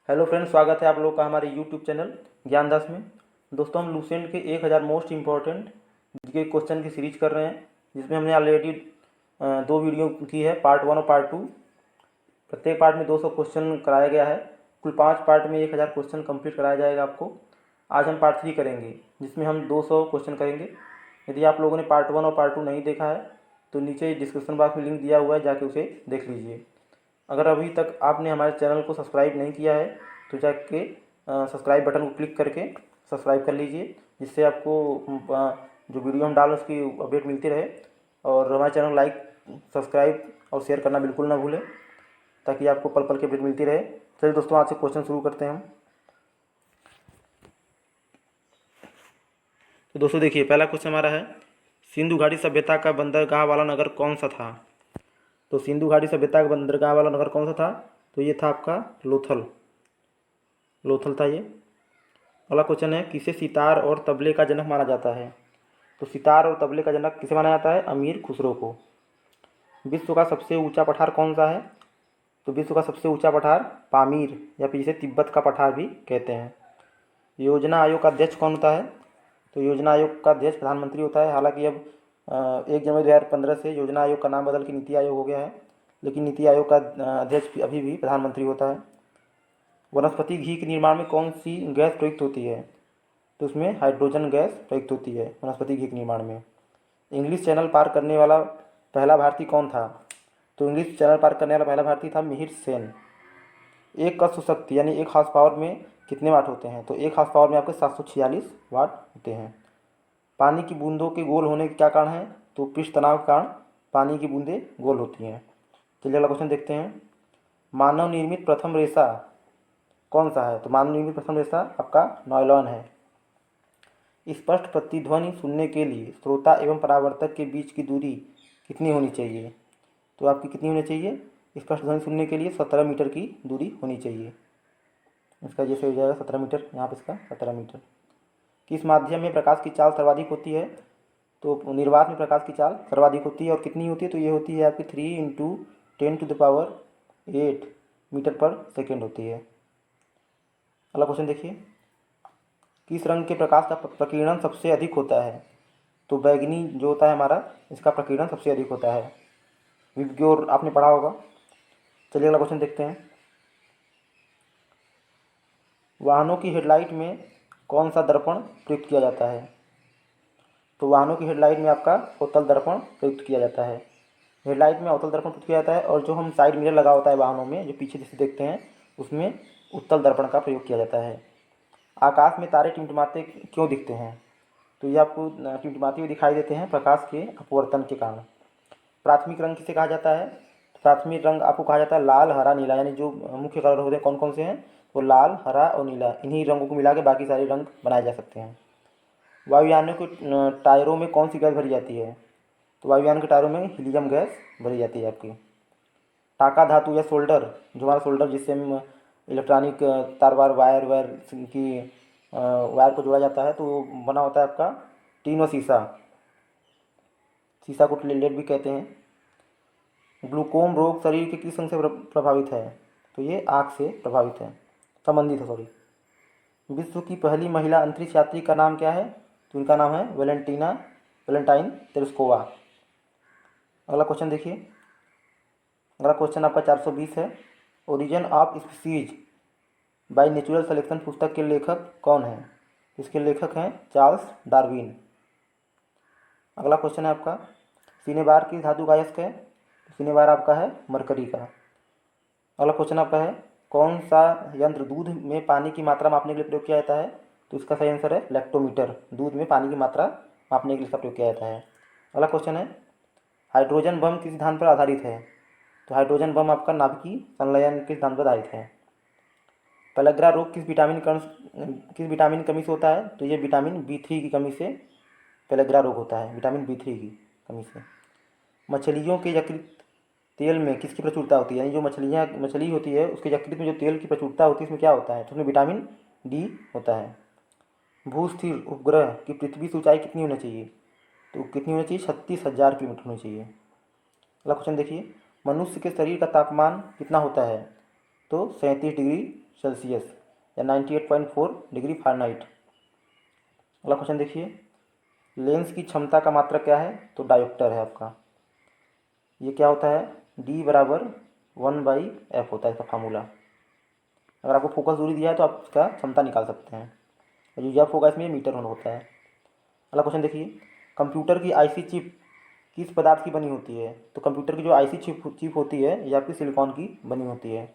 Hello friends, स्वागत है आप लोग का हमारे यूट्यूब चैनल ज्ञानदास में। दोस्तों, हम लूसेंट के 1000 मोस्ट इम्पॉर्टेंट जीके क्वेश्चन की सीरीज कर रहे हैं, जिसमें हमने ऑलरेडी 2 वीडियो की है, पार्ट 1 और पार्ट 2। प्रत्येक पार्ट में 200 क्वेश्चन कराया गया है। कुल 5 पार्ट में 1000 क्वेश्चन कंप्लीट कराया जाएगा आपको। आज हम पार्ट 3 करेंगे, जिसमें हम 200 क्वेश्चन करेंगे। यदि आप लोगों ने पार्ट 1 और पार्ट 2 नहीं देखा है तो नीचे डिस्क्रिप्शन बॉक्स में लिंक दिया हुआ है, जाके उसे देख लीजिए। अगर अभी तक आपने हमारे चैनल को सब्सक्राइब नहीं किया है तो जाके सब्सक्राइब बटन को क्लिक करके सब्सक्राइब कर लीजिए, जिससे आपको जो वीडियो हम डालें उसकी अपडेट मिलती रहे। और हमारे चैनल लाइक, सब्सक्राइब और शेयर करना बिल्कुल ना भूलें, ताकि आपको पल पल की अपडेट मिलती रहे। चलिए दोस्तों, आज से क्वेश्चन शुरू करते हैं हम। तो दोस्तों देखिए, पहला क्वेश्चन हमारा है, सिंधु घाटी सभ्यता का बंदरगाह वाला नगर कौन सा था? तो सिंधु घाटी सभ्यता का बंदरगाह वाला नगर कौन सा था? तो ये था आपका लोथल। लोथल था ये। अगला क्वेश्चन है, किसे सितार और तबले का जनक माना जाता है? तो सितार और तबले का जनक किसे माना जाता है? अमीर खुसरो को। विश्व का सबसे ऊंचा पठार कौन सा है? तो विश्व का सबसे ऊंचा पठार पामीर, या फिर जिसे तिब्बत का पठार भी कहते हैं। योजना आयोग का अध्यक्ष कौन होता है? तो योजना आयोग का अध्यक्ष प्रधानमंत्री होता है। हालांकि अब 1 जनवरी 2015 से योजना आयोग का नाम बदल के नीति आयोग हो गया है, लेकिन नीति आयोग का अध्यक्ष अभी भी प्रधानमंत्री होता है। वनस्पति घी के निर्माण में कौन सी गैस प्रयुक्त होती है? तो उसमें हाइड्रोजन गैस प्रयुक्त होती है वनस्पति घी के निर्माण में। इंग्लिश चैनल पार करने वाला पहला भारतीय कौन था? तो इंग्लिश चैनल पार करने वाला पहला भारतीय था मिहिर सेन। एक अश्व शक्ति यानी 1 हार्स पावर में कितने वाट होते हैं? तो 1 हार्स पावर में आपके 746 वाट होते हैं। पानी की बूंदों के गोल होने के क्या कारण है? तो पृष्ठ तनाव के कारण पानी की बूंदें गोल होती हैं। चलिए अगला क्वेश्चन देखते हैं, मानव निर्मित प्रथम रेशा कौन सा है? तो मानव निर्मित प्रथम रेशा आपका नायलॉन है। स्पष्ट प्रतिध्वनि सुनने के लिए श्रोता एवं परावर्तक के बीच की दूरी कितनी होनी चाहिए? तो आपकी कितनी होनी चाहिए? स्पष्ट ध्वनि सुनने के लिए 17 मीटर की दूरी होनी चाहिए। इसका जैसे हो जाएगा 17 मीटर, यहाँ पर इसका 17 मीटर। किस माध्यम में प्रकाश की चाल सर्वाधिक होती है? तो निर्वात में प्रकाश की चाल सर्वाधिक होती है, और कितनी होती है? तो ये होती है आपकी 3 × 10⁸ मीटर पर सेकेंड होती है। अगला क्वेश्चन देखिए, किस रंग के प्रकाश का प्रकीर्णन सबसे अधिक होता है? तो बैगनी जो होता है हमारा, इसका प्रकीर्णन सबसे अधिक होता है। विबग्योर आपने पढ़ा होगा। चलिए अगला क्वेश्चन देखते हैं, वाहनों की हेडलाइट में कौन सा दर्पण प्रयुक्त किया जाता है? तो वाहनों की हेडलाइट में आपका अवतल दर्पण प्रयुक्त किया जाता है। हेडलाइट में अवतल दर्पण प्रयुक्त किया जाता है, और जो हम साइड मिरर लगा होता है वाहनों में, जो पीछे से देखते हैं, उसमें उत्तल दर्पण का प्रयोग किया जाता है। आकाश में तारे टिमटिमाते क्यों दिखते हैं? तो ये आपको टिमटिमाते हुए दिखाई देते हैं प्रकाश के अपवर्तन के कारण। प्राथमिक रंग किसे कहा जाता है? प्राथमिक रंग आपको कहा जाता है लाल, हरा, नीला, यानी जो मुख्य कलर होते हैं कौन कौन से हैं? वो लाल, हरा और नीला, इन्हीं रंगों को मिला के बाकी सारे रंग बनाए जा सकते हैं। वायुयानों के टायरों में कौन सी गैस भरी जाती है? तो वायुयान के टायरों में हीलियम गैस भरी जाती है आपकी। टाका धातु या सोल्डर, जो हमारा सोल्डर जिससे हम इलेक्ट्रॉनिक तार वार वायर की वायर को जोड़ा जाता है, तो वो बना होता है आपका टीन व शीशा। शीशा को लेड भी कहते हैं। ग्लूकोम रोग शरीर के किस अंग से प्रभावित है? तो ये आँख से प्रभावित है, संबंधित है, सॉरी। विश्व की पहली महिला अंतरिक्ष यात्री का नाम क्या है? तो इनका नाम है वेलेंटाइन तेरेस्कोवा। अगला क्वेश्चन देखिए, अगला क्वेश्चन आपका 420 है, origin of species by natural selection पुस्तक के लेखक कौन है? इसके लेखक हैं चार्ल्स डार्विन। अगला क्वेश्चन है आपका, सिनेबार किस धातु का अयस्क है? सिनेबार आपका है मरकरी का। अगला क्वेश्चन आपका है, कौन सा यंत्र दूध में पानी की मात्रा मापने के लिए प्रयोग किया जाता है? तो इसका सही आंसर है लैक्टोमीटर। दूध में पानी की मात्रा मापने के लिए इसका प्रयोग किया जाता है। अगला क्वेश्चन है, हाइड्रोजन बम किस सिद्धांत पर आधारित है? तो हाइड्रोजन बम आपका नाभिकीय संलयन के सिद्धांत पर आधारित है। पेलग्रा रोग किस विटामिन की कमी से होता है? तो ये विटामिन B3 की कमी से पेलग्रा रोग होता है, विटामिन B3 की कमी से। मछलियों के यकृत तेल में किसकी प्रचुरता होती है? यानी जो मछली होती है उसके यकृत में जो तेल की प्रचुरता होती है, इसमें क्या होता है? तो उसमें विटामिन D होता है। भूस्थिर उपग्रह की पृथ्वी से ऊंचाई कितनी होनी चाहिए? तो कितनी होनी चाहिए? 36,000 किलोमीटर होनी चाहिए। अगला क्वेश्चन देखिए, मनुष्य के शरीर का तापमान कितना होता है? तो 37 डिग्री सेल्सियस या 98.4 डिग्री फ़ारेनहाइट। अगला क्वेश्चन देखिए, लेंस की क्षमता का मात्रक क्या है? तो डायोप्टर है आपका। ये क्या होता है? D बराबर 1/f होता है इसका फार्मूला। अगर आपको फोकस दूरी दिया है तो आप इसका क्षमता निकाल सकते हैं। और जो जब होगा इसमें मीटर होता है। अगला क्वेश्चन देखिए, कंप्यूटर की आईसी चिप किस पदार्थ की बनी होती है? तो कंप्यूटर की जो आईसी चिप होती है ये आपकी सिलिकॉन की बनी होती है।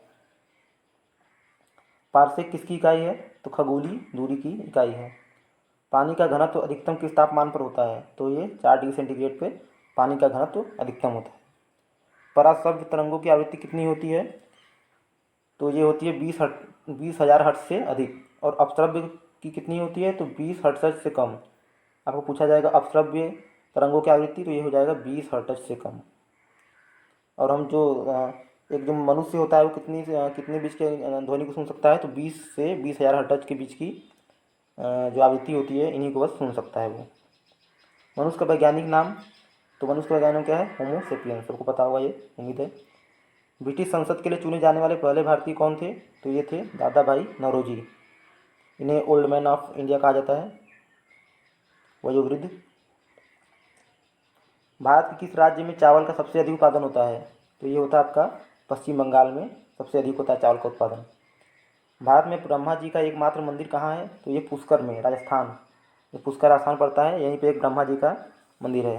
पारसेक किसकी इकाई है? तो खगोलीय दूरी की इकाई है। पानी का घनत्व तो अधिकतम किस तापमान पर होता है? तो ये 4 डिग्री सेंटीग्रेड पे पानी का घनत्व तो अधिकतम होता है। पराशब्द तरंगों की आवृत्ति कितनी होती है? तो ये होती है 20,000 हर्ट्ज से अधिक। और अपश्रव्य की कितनी होती है? तो 20 हर्ट्ज से कम। आपको पूछा जाएगा अपश्रव्य तरंगों की आवृत्ति, तो ये हो जाएगा 20 हर्ट्ज से कम। और हम जो एक जो मनुष्य होता है वो कितने बीच के ध्वनि को सुन सकता है? तो 20 से 20,000 हर्ट्ज के बीच की जो आवृत्ति होती है इन्हीं को बस सुन सकता है वो। मनुष्य का वैज्ञानिक नाम? तो मनुष्य का वैज्ञानिक क्या है? होमो सेपियंस। सबको पता होगा ये, उम्मीद है। ब्रिटिश संसद के लिए चुने जाने वाले पहले भारतीय कौन थे? तो ये थे दादा भाई नौरोजी। इन्हें ओल्ड मैन ऑफ इंडिया कहा जाता है, वयोवृद्ध। भारत के किस राज्य में चावल का सबसे अधिक उत्पादन होता है? तो ये होता है आपका पश्चिम बंगाल में सबसे अधिक होता है चावल का उत्पादन। भारत में ब्रह्मा जी का एकमात्र मंदिर कहाँ है? तो ये पुष्कर में, राजस्थान। ये पुष्कर आस्थान पड़ता है, यहीं पे एक ब्रह्मा जी का मंदिर है।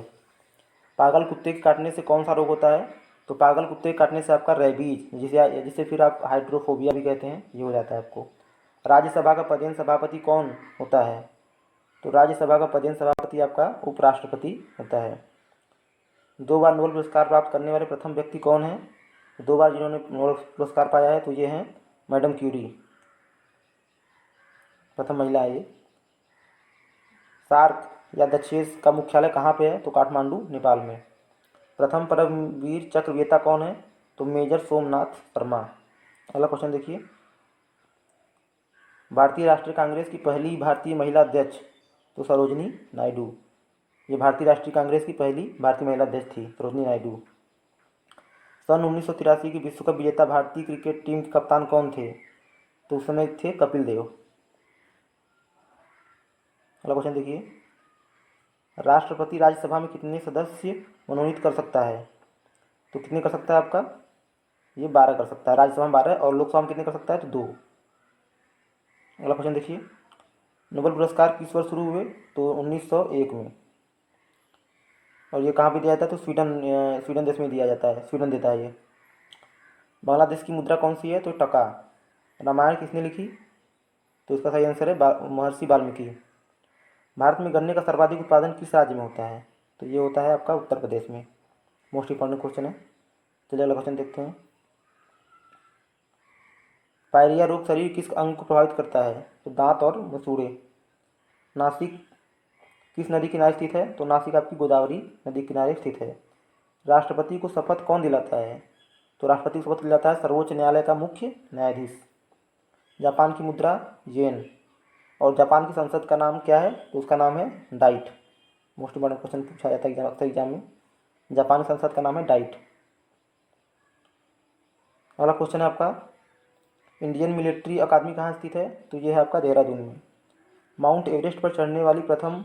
पागल कुत्ते के काटने से कौन सा रोग होता है? तो पागल कुत्ते के काटने से आपका रेबीज, जिसे फिर आप हाइड्रोफोबिया भी कहते हैं, ये हो जाता है आपको। राज्यसभा का पदेन सभापति कौन होता है? तो राज्यसभा का पदेन सभापति आपका उपराष्ट्रपति होता है। 2 बार नोबेल पुरस्कार प्राप्त करने वाले प्रथम व्यक्ति कौन है? 2 बार जिन्होंने नोबेल पुरस्कार पाया है तो ये हैं मैडम क्यूरी, प्रथम महिला है ये। सार्क या दक्षेस का मुख्यालय कहाँ पे है? तो काठमांडू, नेपाल में। प्रथम परमवीर चक्र विजेता कौन है? तो मेजर सोमनाथ शर्मा। अगला क्वेश्चन देखिए, भारतीय राष्ट्रीय कांग्रेस की पहली भारतीय महिला अध्यक्ष? तो सरोजनी नायडू। ये भारतीय राष्ट्रीय कांग्रेस की पहली भारतीय महिला अध्यक्ष थी, सरोजनी नायडू। सन 1983 की विश्व कप विजेता भारतीय क्रिकेट टीम के कप्तान कौन थे? तो उस समय थे कपिल देव। अगला क्वेश्चन देखिए, राष्ट्रपति राज्यसभा में कितने सदस्य मनोनीत कर सकता है? तो कितने कर सकता है आपका? ये 12 कर सकता है। राज्यसभा में 12 और लोकसभा में कितने कर सकता है? तो 2। अगला क्वेश्चन देखिए, नोबेल पुरस्कार किस वर्ष शुरू हुए? तो 1901 में। और ये कहाँ पे दिया जाता है? तो स्वीडन देश में दिया जाता है, स्वीडन देता है ये। बांग्लादेश की मुद्रा कौन सी है? तो टका। रामायण किसने लिखी? तो इसका सही आंसर है महर्षि वाल्मीकि। भारत में गन्ने का सर्वाधिक उत्पादन किस राज्य में होता है? तो ये होता है आपका उत्तर प्रदेश में। मोस्ट इंपॉर्टेंट क्वेश्चन है। चलिए अगला क्वेश्चन देखते हैं, पायरिया रोग शरीर किस अंग को प्रभावित करता है? तो दांत और मसूड़े। नासिक किस नदी किनारे स्थित है? तो नासिक आपकी गोदावरी नदी किनारे स्थित है। राष्ट्रपति को शपथ कौन दिलाता है? तो राष्ट्रपति को शपथ दिलाता है सर्वोच्च न्यायालय का मुख्य न्यायाधीश। जापान की मुद्रा येन। और जापान की संसद का नाम क्या है? तो उसका नाम है डाइट। मोस्ट इंपॉर्टेंट क्वेश्चन पूछा जाता है अक्सर एग्जाम में। जापान की संसद का नाम है डाइट। अगला क्वेश्चन है आपका, इंडियन मिलिट्री अकादमी कहाँ स्थित है? तो ये है आपका देहरादून में। माउंट एवरेस्ट पर चढ़ने वाली प्रथम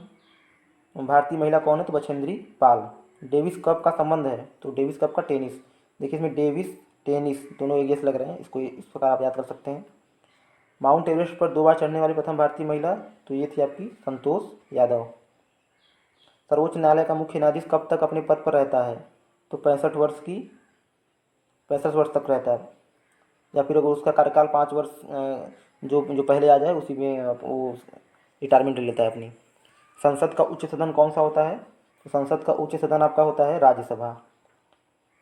भारतीय महिला कौन है? तो बछेंद्री पाल। डेविस कप का संबंध है? तो डेविस कप का टेनिस। देखिए इसमें डेविस टेनिस दोनों एक जैसे लग रहे हैं, इसको इस प्रकार आप याद कर सकते हैं। माउंट एवरेस्ट पर 2 बार चढ़ने वाली प्रथम भारतीय महिला? तो ये थी आपकी संतोष यादव। सर्वोच्च न्यायालय का मुख्य न्यायाधीश कब तक अपने पद पर रहता है? तो 65 वर्ष तक रहता है। या फिर अगर उसका कार्यकाल 5 वर्ष जो जो पहले आ जाए उसी में वो रिटायरमेंट ले लेता है अपनी। संसद का उच्च सदन कौन सा होता है? तो संसद का उच्च सदन आपका होता है राज्यसभा।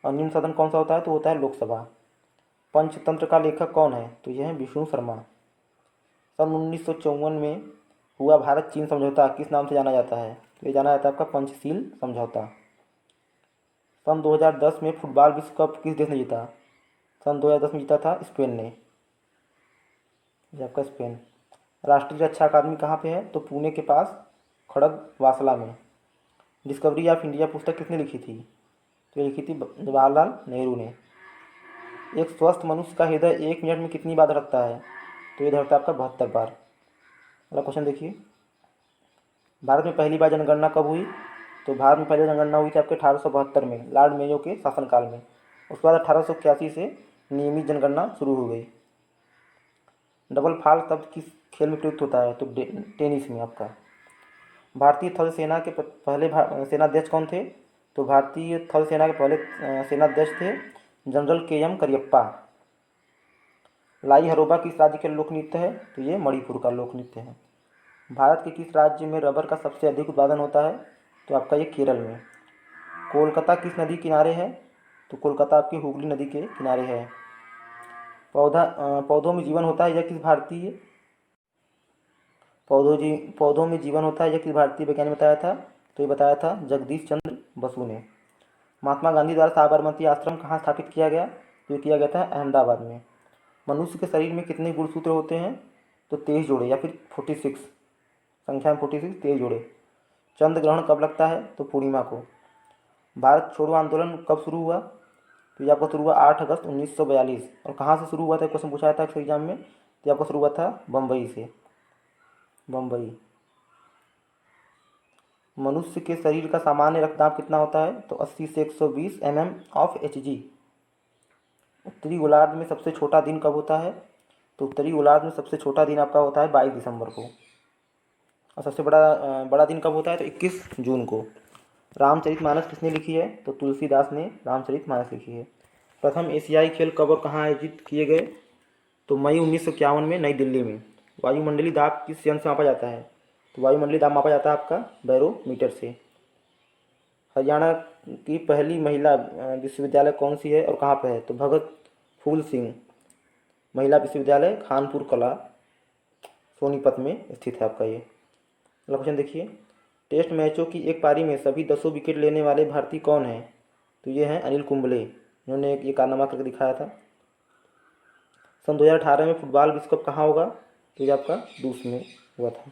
और निम्न सदन कौन सा होता है? तो होता है लोकसभा। पंचतंत्र का लेखक कौन है? तो यह है विष्णु शर्मा। सन 1954 में हुआ भारत चीन समझौता किस नाम से जाना जाता है? तो ये जाना जाता है आपका पंचशील समझौता। सन 2010 में फुटबॉल विश्व कप किस देश ने जीता? सन 2010 में जीता था स्पेन ने, ये आपका स्पेन। राष्ट्रीय रक्षा अकादमी कहाँ पे है? तो पुणे के पास खड़गवासला में। डिस्कवरी ऑफ इंडिया पुस्तक किसने लिखी थी? तो ये लिखी थी जवाहरलाल नेहरू ने। एक स्वस्थ मनुष्य का हृदय 1 मिनट में कितनी बार धड़कता है? तो ये धरता आपका 72 बार। अगला क्वेश्चन देखिए, भारत में पहली बार जनगणना कब हुई? तो भारत में पहली जनगणना हुई थी आपके 1872 में, लॉर्ड मेयो के शासनकाल में। उसके बाद 1881 से नियमित जनगणना शुरू हो गई। डबल फॉल शब्द किस खेल में प्रयुक्त होता है? तो टेनिस में आपका। भारतीय थल सेना के पहले सेनाध्यक्ष कौन थे? तो भारतीय थल सेना के पहले सेनाध्यक्ष थे जनरल KM करियप्पा। लाई हरोबा किस राज्य का लोक नृत्य है? तो ये मणिपुर का लोक नृत्य है। भारत के किस राज्य में रबर का सबसे अधिक उत्पादन होता है? तो आपका ये केरल में। कोलकाता किस नदी किनारे है? तो कोलकाता आपकी हुगली नदी के किनारे है। पौधों में जीवन होता है, यह किस भारतीय पौधों में जीवन होता है, यह किस भारतीय वैज्ञानिक बताया था? तो ये बताया था जगदीश चंद्र बसु ने। महात्मा गांधी द्वारा साबरमती आश्रम कहाँ स्थापित किया गया? तो ये किया गया था अहमदाबाद में। मनुष्य के शरीर में कितने गुणसूत्र होते हैं? तो 23 जोड़े या फिर 46, संख्या में 46, 23 जोड़े। चंद्र ग्रहण कब लगता है? तो पूर्णिमा को। भारत छोड़ो आंदोलन कब शुरू हुआ? तो ये आपका शुरू हुआ 8 अगस्त 1942। और कहाँ से शुरू हुआ था? क्वेश्चन पूछा था एग्जाम में। तो आपका शुरू हुआ था बम्बई से। बम्बई। मनुष्य के शरीर का सामान्य रक्तदाब कितना होता है? तो 80 से 120 mm ऑफ Hg। उत्तरी गोलार्ध में सबसे छोटा दिन कब होता है? तो उत्तरी गोलार्ध में सबसे छोटा दिन आपका होता है 22 दिसंबर को। और सबसे बड़ा दिन कब होता है? तो 21 जून को। रामचरितमानस किसने लिखी है? तो तुलसीदास ने रामचरितमानस लिखी है। प्रथम एशियाई खेल कब और कहाँ आयोजित किए गए? तो मई 1951 में नई दिल्ली में। वायुमंडलीय दाब किस यंत्र से मापा जाता है? तो वायुमंडलीय दाब मापा जाता है आपका बैरोमीटर से। हरियाणा की पहली महिला विश्वविद्यालय कौन सी है और कहाँ पर है? तो भगत फूल सिंह महिला विश्वविद्यालय खानपुर कला सोनीपत में स्थित है आपका ये। अगला क्वेश्चन देखिए, टेस्ट मैचों की एक पारी में सभी 10 विकेट लेने वाले भारतीय कौन हैं? तो ये हैं अनिल कुंबले। इन्होंने ये कारनामा करके दिखाया था। सन 2018 में फुटबॉल विश्व कप कहाँ होगा? तो ये आपका रूस में हुआ था।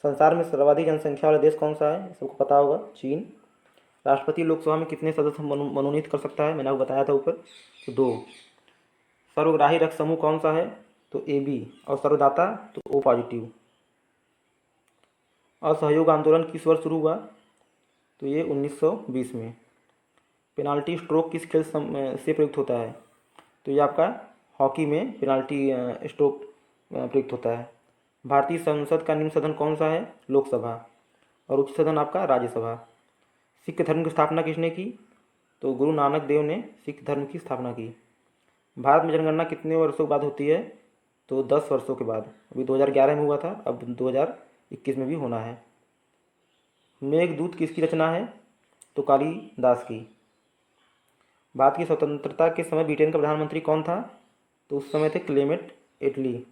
संसार में सर्वाधिक जनसंख्या वाला देश कौन सा है? सबको पता होगा, चीन। राष्ट्रपति लोकसभा में कितने सदस्य मनोनीत कर सकता है? मैंने आपको बताया था ऊपर, तो 2। सर्वग्राही रक्त समूह कौन सा है? तो AB। और सर्वदाता तो O पॉजिटिव। असहयोग आंदोलन किस वर्ष शुरू हुआ? तो ये 1920 में। पेनाल्टी स्ट्रोक किस खेल से प्रयुक्त होता है? तो ये आपका हॉकी में पेनाल्टी स्ट्रोक प्रयुक्त होता है। भारतीय संसद का निम्न सदन कौन सा है? लोकसभा। और उच्च सदन आपका राज्यसभा। सिख धर्म की स्थापना किसने की? तो गुरु नानक देव ने सिख धर्म की स्थापना की। भारत में जनगणना कितने वर्षों के बाद होती है? तो 10 वर्षों के बाद। अभी 2011 में हुआ था, अब 2021 में भी होना है। मेघदूत किसकी रचना है? तो कालिदास की। भारत की स्वतंत्रता के समय ब्रिटेन का प्रधानमंत्री कौन था? तो उस समय थे क्लेमेंट एटली।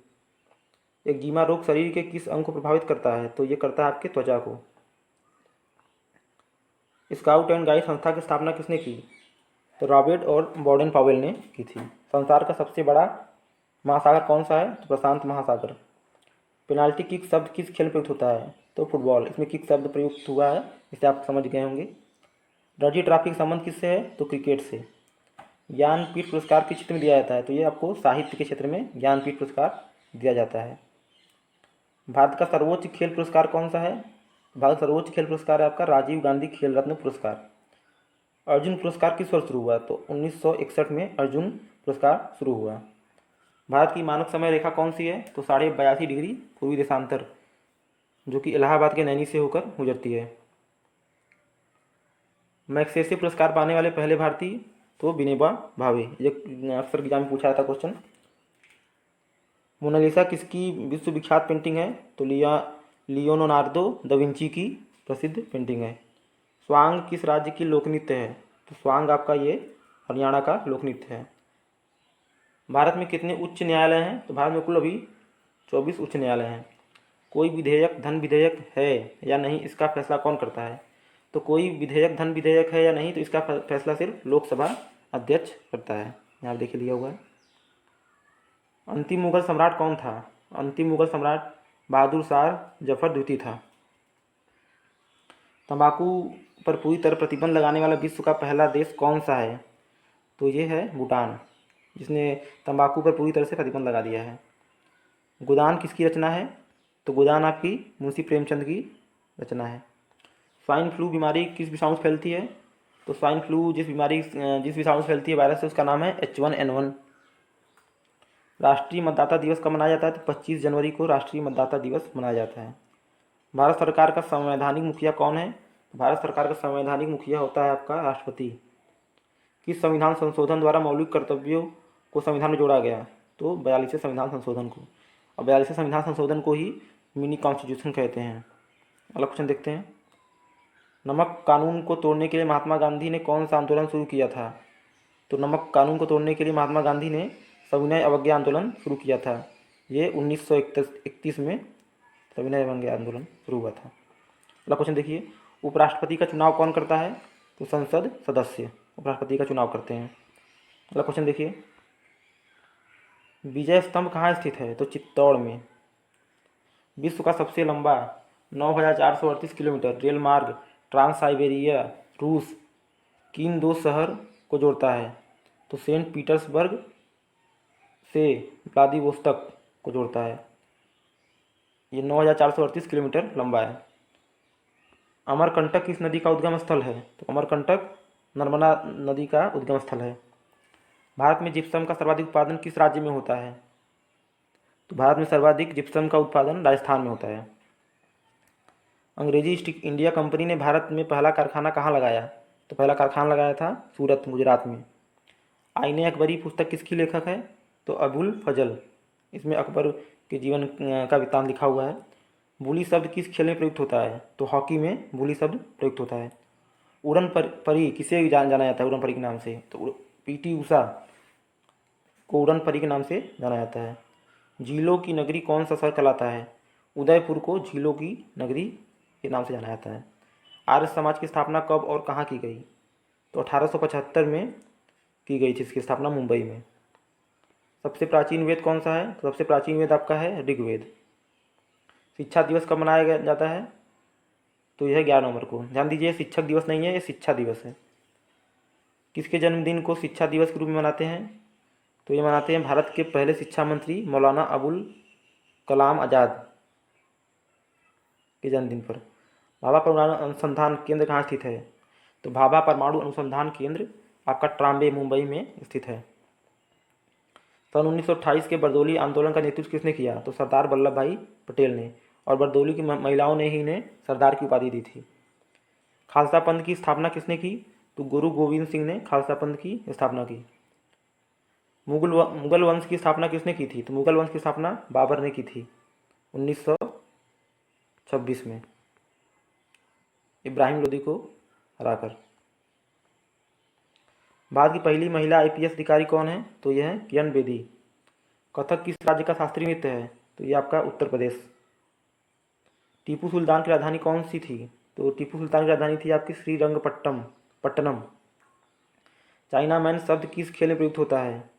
एक्जिमा रोग शरीर के किस अंग को प्रभावित करता है? तो ये करता है आपके त्वचा को। स्काउट एंड गाइड संस्था की स्थापना किसने की? तो रॉबर्ट और बॉडेन पावेल ने की थी। संसार का सबसे बड़ा महासागर कौन सा है? तो प्रशांत महासागर। पेनाल्टी किक शब्द किस खेल में प्रयुक्त होता है? तो फुटबॉल। इसमें किक शब्द प्रयुक्त हुआ है, इसे आप समझ गए होंगे। रणजी ट्रॉफी का संबंध किससे है? तो क्रिकेट से। ज्ञानपीठ पुरस्कार किस क्षेत्र में दिया जाता है? तो ये आपको साहित्य के क्षेत्र में ज्ञानपीठ पुरस्कार दिया जाता है। भारत का सर्वोच्च खेल पुरस्कार कौन सा है? भारत का सर्वोच्च खेल पुरस्कार है आपका राजीव गांधी खेल रत्न पुरस्कार। अर्जुन पुरस्कार किस वर्ष शुरू हुआ? तो 1961 में अर्जुन पुरस्कार शुरू हुआ। भारत की मानक समय रेखा कौन सी है? तो 82.5 डिग्री पूर्वी देशांतर, जो कि इलाहाबाद के नैनी से होकर गुजरती है। मैग्सेसे पुरस्कार पाने वाले पहले भारतीय? तो विनोबा भावे। ये अक्सर एग्जाम में पूछा था क्वेश्चन। मोनालिसा किसकी विश्व विख्यात पेंटिंग है? तो लियोनार्दो दा विंची की प्रसिद्ध पेंटिंग है। स्वांग किस राज्य की लोक नृत्य है? तो स्वांग आपका ये हरियाणा का लोक नृत्य है। भारत में कितने उच्च न्यायालय हैं? तो भारत में कुल अभी 24 उच्च न्यायालय हैं। कोई विधेयक धन विधेयक है या नहीं, इसका फैसला कौन करता है? तो कोई विधेयक धन विधेयक है या नहीं, तो इसका फैसला सिर्फ लोकसभा अध्यक्ष करता है। यहाँ देखिए लिया हुआ है। अंतिम मुगल सम्राट कौन था? अंतिम मुगल सम्राट बहादुर शाह जफर द्वितीय था। तंबाकू पर पूरी तरह प्रतिबंध लगाने वाला विश्व का पहला देश कौन सा है? तो ये है भूटान, जिसने तंबाकू पर पूरी तरह से प्रतिबंध लगा दिया है। गोदान किसकी रचना है? तो गोदान आपकी मुंशी प्रेमचंद की रचना है। स्वाइन फ्लू बीमारी किस विषाणु से फैलती है? तो स्वाइन फ्लू जिस विषाणु से फैलती है, वायरस से, उसका नाम है H1N1। राष्ट्रीय मतदाता दिवस कब मनाया जाता है? तो 25 जनवरी को राष्ट्रीय मतदाता दिवस मनाया जाता है। भारत सरकार का संवैधानिक मुखिया कौन है? भारत सरकार का संवैधानिक मुखिया होता है आपका राष्ट्रपति। किस संविधान संशोधन द्वारा मौलिक कर्तव्यों को संविधान में जोड़ा गया? तो 42वें संविधान संशोधन को। और 42वें संविधान संशोधन को ही मिनी कॉन्स्टिट्यूशन कहते हैं। अगला क्वेश्चन देखते हैं। नमक कानून को तोड़ने के लिए महात्मा गांधी ने कौन सा आंदोलन शुरू किया था? तो नमक कानून को तोड़ने के लिए महात्मा गांधी ने सविनय अवज्ञा आंदोलन शुरू किया था। ये 1931 में सविनय अवज्ञा आंदोलन शुरू हुआ था। अगला क्वेश्चन देखिए। उपराष्ट्रपति का चुनाव कौन करता है? तो संसद सदस्य उपराष्ट्रपति का चुनाव करते हैं। अगला क्वेश्चन देखिए। विजय स्तंभ कहाँ स्थित है? तो चित्तौड़ में। विश्व का सबसे लंबा 9,438 किलोमीटर रेल मार्ग ट्रांस साइबेरिया रूस किन दो शहर को जोड़ता है? तो सेंट पीटर्सबर्ग से व्लादिवोस्तोक को जोड़ता है। ये 9,438 किलोमीटर लंबा है। अमरकंटक किस नदी का उद्गम स्थल है? तो अमरकंटक नर्मदा नदी का उद्गम स्थल है। भारत में जिप्सम का सर्वाधिक उत्पादन किस राज्य में होता है? तो भारत में सर्वाधिक जिप्सम का उत्पादन राजस्थान में होता है। अंग्रेजी ईस्ट इंडिया कंपनी ने भारत में पहला कारखाना कहाँ लगाया? तो पहला कारखाना लगाया था सूरत, गुजरात में। आईने अकबरी पुस्तक किसकी लेखक है? तो अबुल फजल। इसमें अकबर के जीवन का वृत्तांत लिखा हुआ है। बूली शब्द किस खेल में प्रयुक्त होता है? तो हॉकी में बूली शब्द प्रयुक्त होता है। उड़न परी किसे जाना जाता है उड़न परी के नाम से? तो पीटी उषा को उड़न परी के नाम से जाना जाता है। झीलों की नगरी कौन सा शहर कहलाता है? उदयपुर को झीलों की नगरी के नाम से जाना जाता है। आर्य समाज की स्थापना कब और कहाँ की गई? तो 1875 में की गई थी इसकी स्थापना मुंबई में। सबसे प्राचीन वेद कौन सा है? तो सबसे प्राचीन वेद आपका है ऋग्वेद। शिक्षा दिवस कब मनाया जाता है? तो यह 11 नवंबर को। ध्यान दीजिए, शिक्षक दिवस नहीं है, ये शिक्षा दिवस है। किसके जन्मदिन को शिक्षा दिवस के रूप में मनाते हैं? तो ये मनाते हैं भारत के पहले शिक्षा मंत्री मौलाना अबुल कलाम आज़ाद के जन्मदिन पर। भाभा परमाणु अनुसंधान केंद्र कहाँ स्थित है? तो भाभा परमाणु अनुसंधान केंद्र आपका ट्राम्बे, मुंबई में स्थित है। सन 1928 के बरदौली आंदोलन का नेतृत्व किसने किया? तो सरदार वल्लभ भाई पटेल ने। और बरदौली की महिलाओं ने ही इन्हें सरदार की उपाधि दी थी। खालसा पंथ की स्थापना किसने की? तो गुरु गोविंद सिंह ने खालसा पंथ की स्थापना की। मुगल वंश की स्थापना किसने की थी? तो मुगल वंश की स्थापना बाबर ने की थी 1926 में, इब्राहिम लोदी को हराकर। भारत की पहली महिला आईपीएस अधिकारी कौन है? तो यह है किरण बेदी। कथक किस राज्य का शास्त्रीय नृत्य है? तो ये आपका उत्तर प्रदेश। टीपू सुल्तान की राजधानी कौन सी थी? तो टीपू सुल्तान की राजधानी थी आपकी श्रीरंगपट्टनम। चाइना मैन शब्द किस खेल में प्रयुक्त होता है?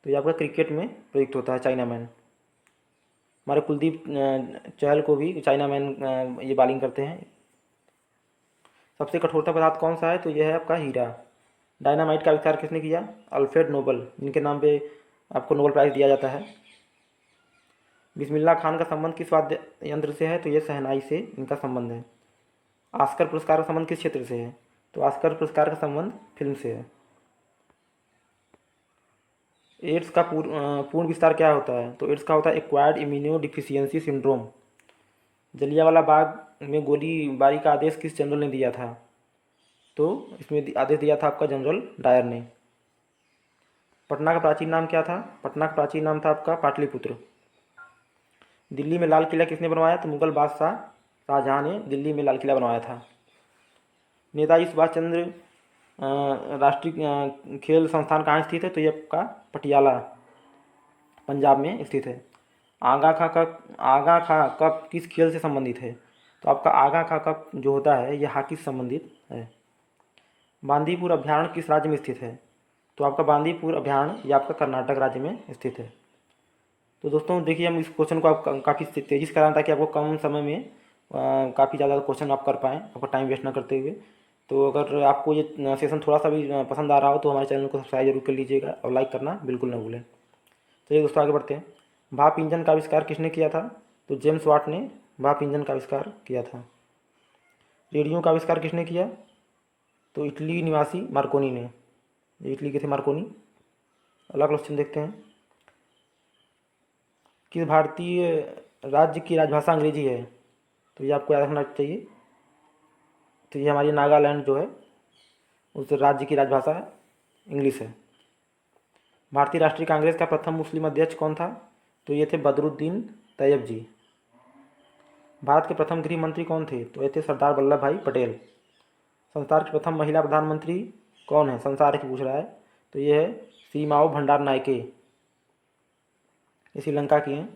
तो ये आपका क्रिकेट में प्रयुक्त होता है चाइना मैन। हमारे कुलदीप चहल को भी चाइना मैन ये बॉलिंग करते हैं। सबसे कठोरता पदार्थ कौन सा है? तो यह है आपका हीरा। डायनामाइट का आविष्कार किसने किया? अल्फ्रेड नोबल, जिनके नाम पे आपको नोबेल प्राइज़ दिया जाता है। बिस्मिल्लाह खान का संबंध किस वाद्य यंत्र से है? तो ये शहनाई से इनका संबंध है। ऑस्कर पुरस्कार का संबंध किस क्षेत्र से है? तो ऑस्कर पुरस्कार का संबंध फिल्म से है। एड्स का पूर्ण विस्तार क्या होता है? तो एड्स का होता है acquired immuno deficiency syndrome. Jallianwala Bagh में गोलीबारी का आदेश किस जनरल ने दिया था? तो इसमें आदेश दिया था आपका जनरल डायर ने। पटना का प्राचीन नाम क्या था? पटना का प्राचीन नाम था आपका पाटलिपुत्र। दिल्ली में लाल किला किसने बनवाया? तो मुगल बादशाह शाहजहाँ ने दिल्ली में लाल किला बनवाया था। नेताजी सुभाष चंद्र राष्ट्रीय खेल संस्थान कहाँ स्थित है? तो ये आपका पटियाला, पंजाब में स्थित है। आगा खा कप किस खेल से संबंधित है? तो आपका आगा खा कप जो होता है ये हॉकी से संबंधित है। बांदीपुर अभ्यारण्य किस राज्य में स्थित है? तो आपका बांदीपुर अभ्यारण्य ये आपका कर्नाटक राज्य में स्थित है। तो दोस्तों देखिए, हम इस क्वेश्चन को आप काफ़ी तेज़ी से कराएं ताकि आपको कम समय में काफ़ी ज़्यादा क्वेश्चन आप कर पाएँ, आपका टाइम वेस्ट ना करते हुए। तो अगर आपको ये सेशन थोड़ा सा भी पसंद आ रहा हो तो हमारे चैनल को सब्सक्राइब जरूर कर लीजिएगा और लाइक करना बिल्कुल ना भूलें। चलिए दोस्तों आगे बढ़ते हैं। भाप इंजन का आविष्कार किसने किया था? तो जेम्स वाट ने भाप इंजन का आविष्कार किया था। रेडियो का आविष्कार किसने किया? तो इटली निवासी मार्कोनी ने। इटली के थे मार्कोनी। अगला क्वेश्चन देखते हैं, किस भारतीय राज्य की राजभाषा अंग्रेजी है? तो ये आपको याद रखना चाहिए। तो ये हमारी नागालैंड जो है उस राज्य की राजभाषा इंग्लिश है। भारतीय राष्ट्रीय कांग्रेस का प्रथम मुस्लिम अध्यक्ष कौन था? तो ये थे बदरुद्दीन तैयब जी। भारत के प्रथम गृह मंत्री कौन थे? तो ये थे सरदार वल्लभ भाई पटेल। संसार की प्रथम महिला प्रधानमंत्री कौन है? संसार की पूछ रहा है। तो ये है सीमाओ भंडार नायके, ये श्रीलंका की हैं।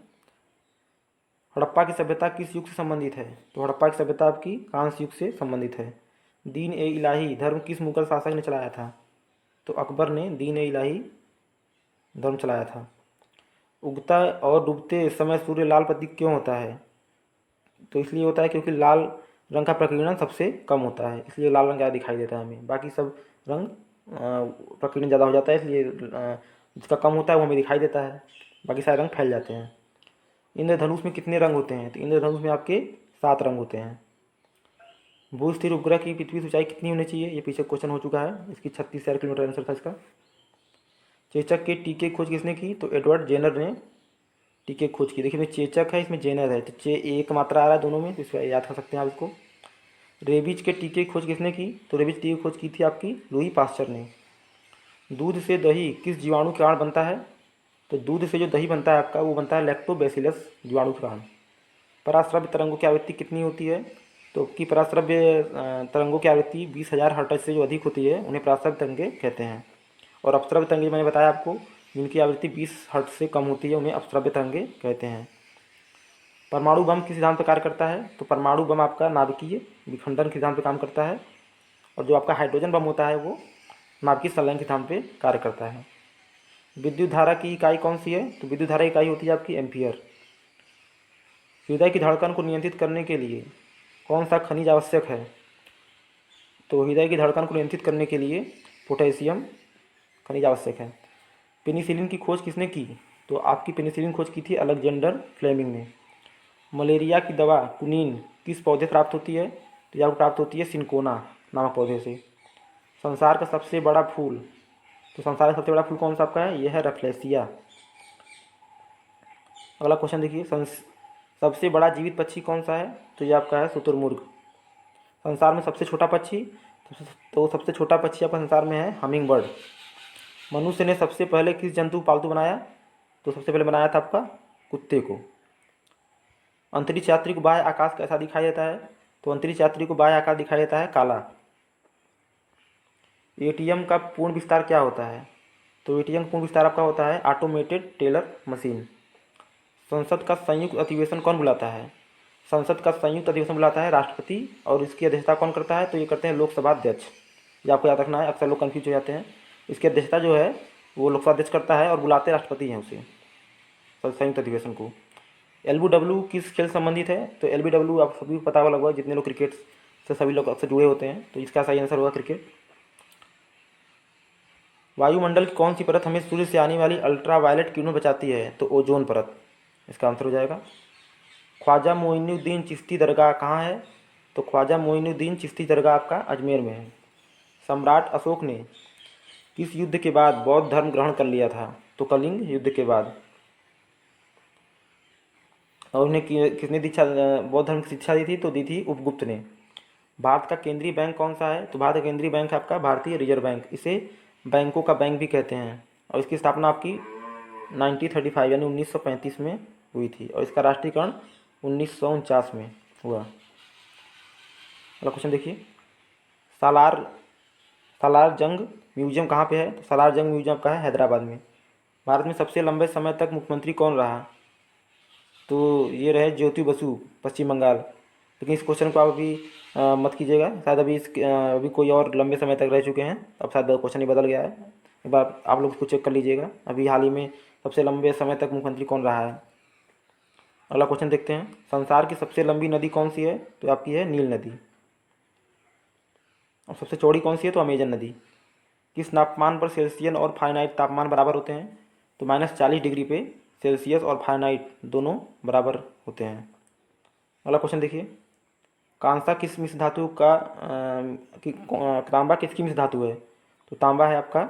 हड़प्पा की सभ्यता किस युग से संबंधित है? तो हड़प्पा की सभ्यता आपकी कांस्य युग से संबंधित है। दीन ए इलाही धर्म किस मुगल शासक ने चलाया था? तो अकबर ने दीन ए इलाही धर्म चलाया था। उगता और डूबते समय सूर्य लाल प्रतीक क्यों होता है? तो इसलिए होता है क्योंकि लाल रंग का प्रकीर्णन सबसे कम होता है, इसलिए लाल रंग ज़्यादा दिखाई देता है हमें। बाकी सब रंग प्रकीर्णन ज़्यादा हो जाता है, इसलिए जिसका कम होता है वो हमें दिखाई देता है, बाकी सारे रंग फैल जाते हैं। इंद्रधनुष में कितने रंग होते हैं? तो इंद्रधनुष में आपके 7 रंग होते हैं। भू स्थिर उपग्रह की पृथ्वी की ऊंचाई कितनी होनी चाहिए? ये पीछे क्वेश्चन हो चुका है, इसकी 36,000 किलोमीटर आंसर था इसका। चेचक के टीके की खोज किसने की? तो एडवर्ड जेनर ने टीके खोज की। देखिए, इसमें चेचक है, इसमें जेनर है, तो एक मात्रा आ रहा है दोनों में, तो इसको याद कर सकते हैं आप इसको। रेबीज के टीके की खोज किसने की? तो रेबीज टीके की खोज की थी आपकी लुई पास्चर ने। दूध से दही किस जीवाणु के कारण बनता है? तो दूध से जो दही बनता है आपका वो बनता है लैक्टोबैसिलस जीवाणु के कारण। पराश्रव्य तरंगों की आवृत्ति कितनी होती है? तो की पराश्रव्य तरंगों की आवृत्ति 20,000 हर्ट्ज से जो अधिक होती है उन्हें पराश्रव्य तरंगे कहते हैं। और अपश्रव्य तरंगे मैंने बताया आपको, जिनकी आवृत्ति 20 हर्ट्ज से कम होती है उन्हें अपश्रव्य तरंगे कहते हैं। परमाणु बम किस सिद्धांत पर कार्य करता है? तो परमाणु बम आपका नाभिकीय विखंडन के सिद्धांत पर काम करता है, और जो आपका हाइड्रोजन बम होता है वो नाभिकीय संलयन के सिद्धांत पे कार्य करता है। विद्युत धारा की इकाई कौन सी है? तो विद्युत धारा की इकाई होती है आपकी एम्पियर। हृदय की धड़कन को नियंत्रित करने के लिए कौन सा खनिज आवश्यक है? तो हृदय की धड़कन को नियंत्रित करने के लिए पोटेशियम खनिज आवश्यक है। पेनिसिलिन की खोज किसने की? तो आपकी पेनिसिलिन खोज की थी अलेक्जेंडर फ्लेमिंग ने। मलेरिया की दवा कुनीन किस पौधे प्राप्त होती है? तो यह प्राप्त होती है सिनकोना नामक पौधे से। संसार का सबसे बड़ा फूल, तो संसार का सबसे बड़ा फूल कौन सा आपका है? यह है रफ्लेसिया। अगला क्वेश्चन देखिए, सबसे बड़ा जीवित पक्षी कौन सा है? तो ये आपका है शुतुरमुर्ग। संसार में सबसे छोटा पक्षी, तो सबसे छोटा पक्षी आपका संसार में है हमिंग बर्ड। मनुष्य ने सबसे पहले किस जंतु को पालतू बनाया? तो सबसे पहले बनाया था आपका कुत्ते को। अंतरिक्ष यात्री को बाह्य आकाश कैसा दिखाई देता है? तो अंतरिक्ष यात्री को बाह्य आकाश दिखाई देता है काला। एटीएम का पूर्ण विस्तार क्या होता है? तो एटीएम का पूर्ण विस्तार आपका होता है ऑटोमेटेड टेलर मशीन। संसद का संयुक्त अधिवेशन कौन बुलाता है? संसद का संयुक्त अधिवेशन बुलाता है राष्ट्रपति, और इसकी अध्यक्षता कौन करता है? तो ये करते हैं लोकसभा अध्यक्ष। ये आपको याद रखना है, अक्सर लोग कन्फ्यूज हो जाते हैं। इसकी अध्यक्षता जो है वो लोकसभा अध्यक्ष करता है और बुलाते राष्ट्रपति हैं उसे, संयुक्त अधिवेशन को। LBW किस खेल संबंधित है? तो LBW आप सभी को पता होगा लगभग, जितने लोग क्रिकेट से सभी लोग अक्सर जुड़े होते हैं, तो इसका सही आंसर होगा क्रिकेट। वायुमंडल की कौन सी परत हमें सूर्य से आने वाली अल्ट्रा वायलेट किरणों बचाती है? तो ओजोन परत इसका आंसर हो जाएगा। ख्वाजा मोइनुद्दीन चिश्ती दरगाह कहाँ है? तो ख्वाजा मोइनुद्दीन चिश्ती दरगाह आपका अजमेर में है। सम्राट अशोक ने किस युद्ध के बाद बौद्ध धर्म ग्रहण कर लिया था? तो कलिंग युद्ध के बाद। और उन्हें किसने दीक्षा बौद्ध धर्म की शिक्षा दी थी? तो दी थी उपगुप्त ने। भारत का केंद्रीय बैंक कौन सा है? तो भारत का केंद्रीय बैंक आपका भारतीय रिजर्व बैंक, इसे बैंकों का बैंक भी कहते हैं। और इसकी स्थापना आपकी 1935 यानी 1935 में हुई थी, और इसका राष्ट्रीयकरण 1949 में हुआ। अगला क्वेश्चन देखिए, सालार सालार जंग म्यूजियम कहाँ पे है? तो सालार जंग म्यूजियम आपका है हैदराबाद में। भारत में सबसे लंबे समय तक मुख्यमंत्री कौन रहा? तो ये रहे ज्योति बसु, पश्चिम बंगाल। लेकिन इस क्वेश्चन को आप अभी मत कीजिएगा, शायद अभी कोई और लंबे समय तक रह चुके हैं, अब शायद क्वेश्चन ही बदल गया है। एक बार आप लोग उसको चेक कर लीजिएगा, अभी हाल ही में सबसे लंबे समय तक मुख्यमंत्री कौन रहा है। अगला क्वेश्चन देखते हैं, संसार की सबसे लंबी नदी कौन सी है? तो आपकी है नील नदी। और सबसे चौड़ी कौन सी है? तो अमेजन नदी। किस तापमान पर सेल्सियन और फारेनहाइट तापमान बराबर होते हैं? तो -40 डिग्री पे सेल्सियस और फारेनहाइट दोनों बराबर होते हैं। अगला क्वेश्चन देखिए, कांसा किस मिश्र धातु का तांबा किसकी मिश्र धातु है? तो तांबा है आपका,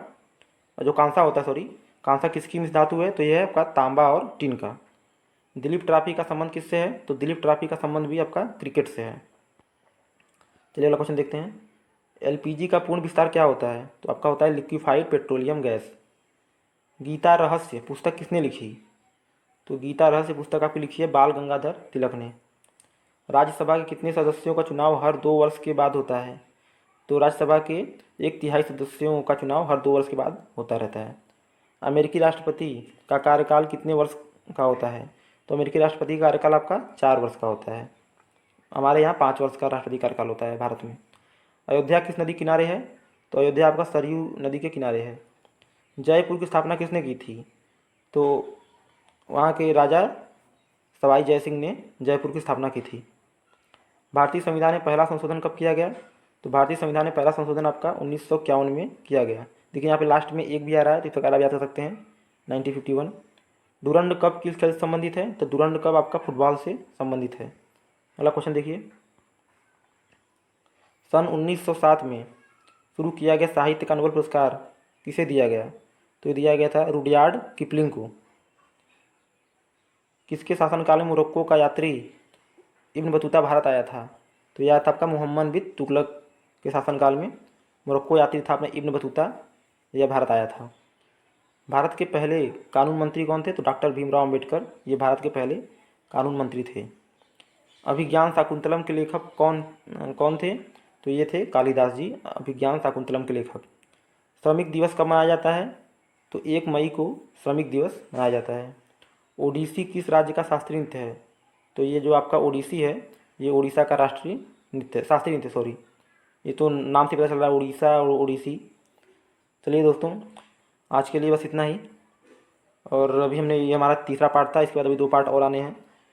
जो कांसा होता है, सॉरी, कांसा किसकी मिश्र धातु है? तो यह है आपका तांबा और टिन का। दिलीप ट्रॉफी का संबंध किससे है? तो दिलीप ट्रॉफी का संबंध भी आपका क्रिकेट से है। चलिए अगला क्वेश्चन देखते हैं, एलपीजी का पूर्ण विस्तार क्या होता है? तो आपका होता है लिक्विफाइड पेट्रोलियम गैस। गीता रहस्य पुस्तक किसने लिखी? तो गीता रहस्य पुस्तक आपकी लिखी है बाल गंगाधर तिलक ने। राज्यसभा के कितने सदस्यों का चुनाव हर 2 वर्ष के बाद होता है? तो राज्यसभा के 1/3 सदस्यों का चुनाव हर 2 वर्ष के बाद होता रहता है। अमेरिकी राष्ट्रपति का कार्यकाल कितने वर्ष का होता है? तो अमेरिकी राष्ट्रपति का कार्यकाल आपका 4 वर्ष का होता है। हमारे यहाँ 5 वर्ष का राष्ट्रपति कार्यकाल होता है भारत में। अयोध्या किस नदी किनारे है? तो अयोध्या आपका सरयू नदी के किनारे है। जयपुर की स्थापना किसने की थी? तो वहाँ के राजा सवाई जय सिंह ने जयपुर की स्थापना की थी। भारतीय संविधान में पहला संशोधन कब किया गया? तो भारतीय संविधान में पहला संशोधन आपका 1951 में किया गया। देखिए यहाँ पे लास्ट में एक भी आ रहा है, तो इस प्रकार आप याद कर सकते हैं 1951। डूरंड कप किस खेल से संबंधित है? तो डूरंड कप आपका फुटबॉल से संबंधित है। अगला क्वेश्चन देखिए, सन 1907 में शुरू किया गया साहित्य का नोबेल पुरस्कार किसे दिया गया? तो दिया गया था रुडयार्ड किपलिंग को। किसके शासनकाल में मोरक्को का यात्री इब्न बतूता भारत आया था? तो यह था आपका मोहम्मद बिन तुगलक के शासनकाल में मोरक्को यात्री था अपने इब्न बतूता, यह भारत आया था। भारत के पहले कानून मंत्री कौन थे? तो डॉक्टर भीमराव अंबेडकर, ये भारत के पहले कानून मंत्री थे। अभिज्ञान शाकुंतलम के लेखक कौन थे? तो ये थे कालिदास जी, अभिज्ञान शाकुंतलम के लेखक। श्रमिक दिवस कब मनाया जाता है? तो 1 मई को श्रमिक दिवस मनाया जाता है। ओडिसी किस राज्य का शास्त्रीय नृत्य है? तो ये जो आपका ओडिसी है, ये उड़ीसा का राष्ट्रीय नृत्य, शास्त्रीय नृत्य, सॉरी, ये तो नाम से पता चल रहा है उड़ीसा और ओडिसी। चलिए दोस्तों, आज के लिए बस इतना ही। और अभी हमने, ये हमारा तीसरा पार्ट था, इसके बाद अभी 2 पार्ट और आने हैं।